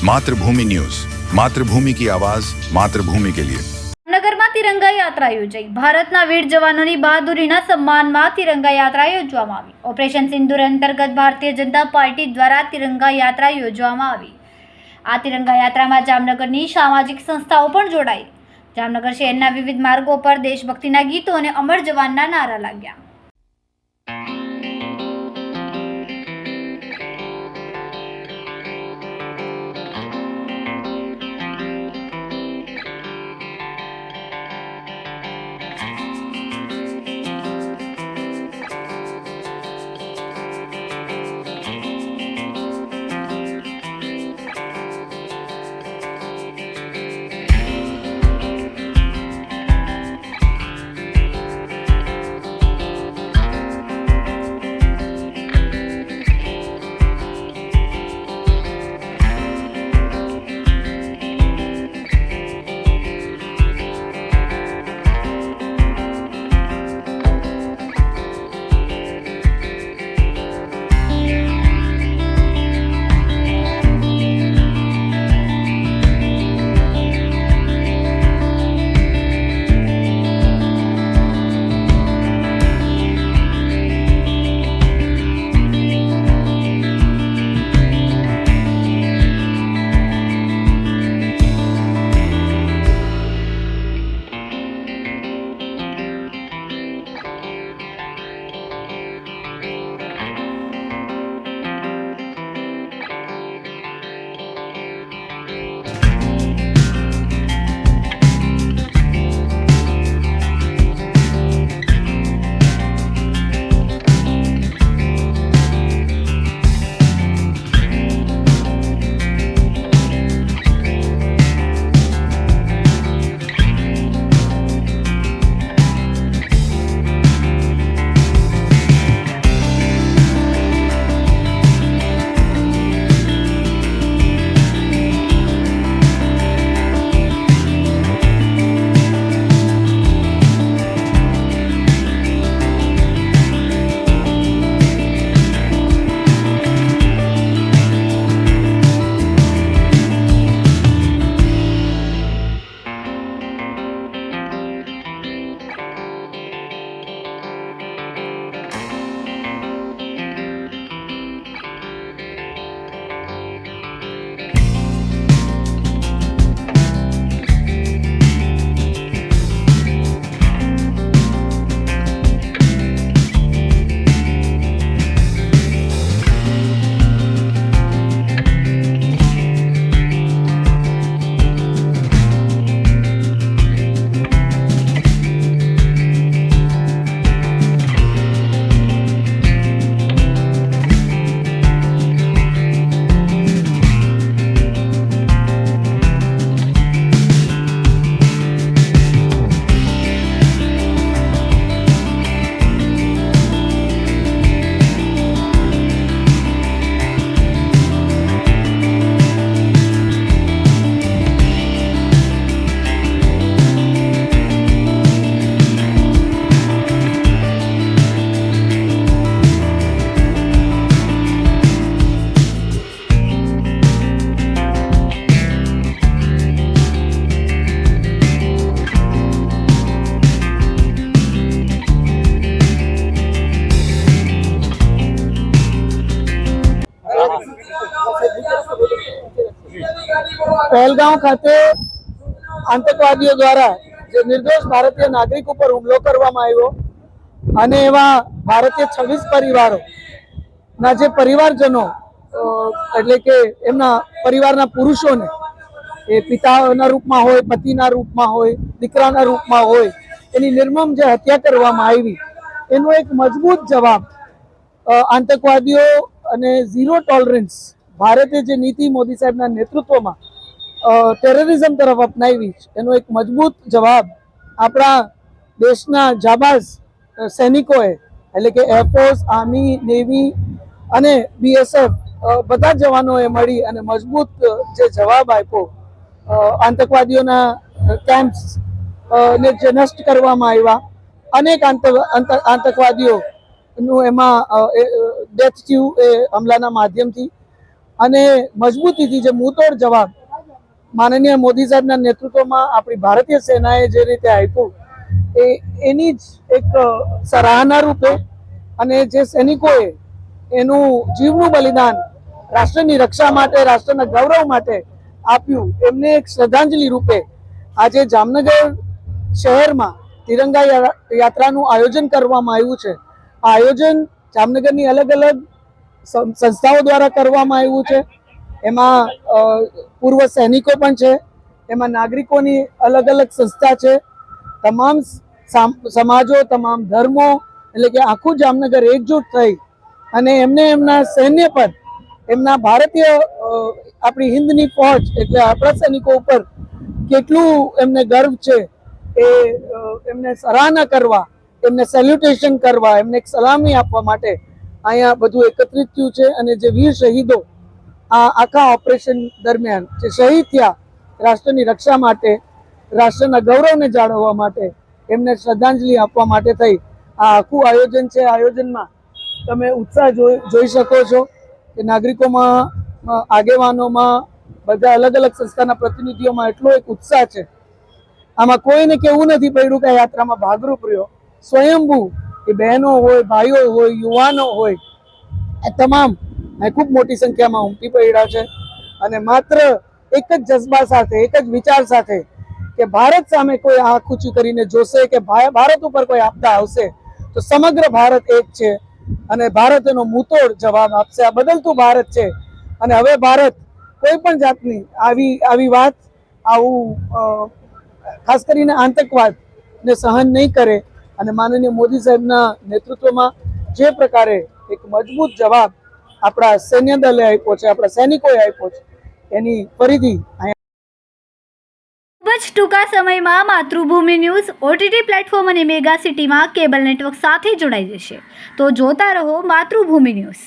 मातृभूमि न्यूज, मातृभूमि की आवाज, मातृभूमि के लिए। જામનગરમાં તિરંગા યાત્રા યોજાઈ। ભારતના વીર જવાનોની બહાદુરીના સન્માનમાં તિરંગા યાત્રા યોજવામાં આવી। ઓપરેશન સિંદૂર અંતર્ગત ભારતીય જનતા પાર્ટી દ્વારા તિરંગા યાત્રા યોજવામાં આવી। આ તિરંગા યાત્રામાં જામનગરની સામાજિક સંસ્થાઓ પણ જોડાઈ। જામનગર શહેરના વિવિધ માર્ગો પર દેશભક્તિના ગીતો અને અમર જવાનના નારા લાગ્યા। પહેલગામ ખાતે આતંકવાદીઓ દ્વારા જે નિર્દોષ ભારતીય નાગરિકો પર હુમલો કરવામાં આવ્યો અને એવા ભારતીય 26 પરિવારોના જે પરિવારજનો એટલે કે એમના પરિવારના પુરુષોને એ પિતાના રૂપમાં હોય, પતિના રૂપમાં હોય, દીકરાના રૂપમાં હોય, એની નિર્મમ જે હત્યા કરવામાં આવી એનો એક મજબૂત જવાબ આતંકવાદીઓ અને ઝીરો ટોલરન્સ ભારતે જે નીતિ મોદી સાહેબના નેતૃત્વમાં ટેરરિઝમ તરફ અપનાવી એનો એક મજબૂત જવાબ આપણા દેશના જાબાઝ સૈનિકોએ એટલે કે એરફોર્સ, આર્મી, નેવી અને બીએસએફ બધા જવાનોએ મળી અને મજબૂત જે જવાબ આપ્યો આતંકવાદીઓના કેમ્પ્સ ને જે નષ્ટ કરવામાં આવ્યા। અનેક આતંકવાદીઓનું એમાં ડેથ થયું એ હમલાના માધ્યમથી। અને મજબૂતીથી જે મુંતોડ જવાબ માનનીય મોદી સાહેબના નેતૃત્વમાં આપણી ભારતીય સેનાએ જે રીતે આપ્યું એની જ એક સરાહના રૂપે અને જે સૈનિકોએ એનું જીવનું બલિદાન રાષ્ટ્રની રક્ષા માટે, રાષ્ટ્રના ગૌરવ માટે આપ્યું, એમને એક શ્રદ્ધાંજલિ રૂપે આજે જામનગર શહેરમાં તિરંગા યાત્રાનું આયોજન કરવામાં આવ્યું છે. આ આયોજન જામનગરની અલગ અલગ સંસ્થાઓ દ્વારા કરવામાં આવ્યું છે. એમાં પૂર્વ સૈનિકો પણ છે, એમાં નાગરિકોની અલગ અલગ સંસ્થા છે, તમામ સમાજો, તમામ ધર્મો, એટલે કે આખું જામનગર એકજૂટ થઈ અને એમને એમના સૈન્ય પર, એમના ભારતીય આપણી હિન્દની ફોજ એટલે આપણા સૈનિકો ઉપર કેટલું એમને ગર્વ છે એ એમને સરાહના કરવા, એમને સેલ્યુટેશન કરવા, એમને એક સલામી આપવા માટે અહીંયા બધું એકત્રિત થયું છે. અને જે વીર શહીદો આ આખા ઓપરેશન દરમિયાન જે શહીદ થયા રાષ્ટ્રની રક્ષા માટે, રાષ્ટ્રના ગૌરવને જાળવવા માટે, એમને શ્રદ્ધાંજલિ આપવા માટે થઈ આ આખું આયોજન છે. આયોજનમાં તમે ઉત્સાહ જોઈ શકો છો કે નાગરિકોમાં, આગેવાનોમાં, બધા અલગ અલગ સંસ્થાના પ્રતિનિધિઓમાં એટલો એક ઉત્સાહ છે. આમાં કોઈને કેવું નથી પડ્યું કે યાત્રામાં ભાગરૂપ રહ્યો. સ્વયંભૂ એ બહેનો હોય, ભાઈઓ હોય, યુવાનો હોય, એ તમામ ખૂબ મોટી સંખ્યામાં ઉમટી પડ્યા છે અને માત્ર એક જ જજ્બા સાથે, એક જ વિચાર સાથે કે ભારત સામે કોઈ આંખ ઊંચી કરીને જોશે કે ભારત ઉપર કોઈ આપદા આવશે તો સમગ્ર ભારત એક છે અને ભારત એનો મુંતોડ જવાબ આપશે. આ બદલતું ભારત છે અને હવે ભારત કોઈ પણ જાતની આવી વાત, આવું ખાસ કરીને આતંકવાદને સહન નહીં કરે. અને માનનીય મોદી સાહેબના નેતૃત્વમાં જે પ્રકારે એક મજબૂત જવાબ આપણા સૈન્ય દળે આપ્યો છે, આપણા સૈનિકોએ આપ્યો છે, એની ફરીથી ખૂબ જ ટૂંકા સમયમાં માતૃભૂમિ ન્યૂઝ OTT પ્લેટફોર્મ અને મેગા સિટીમાં કેબલ નેટવર્ક સાથે જોડાઈ જશે. તો જોતા રહો માતૃભૂમિ ન્યૂઝ.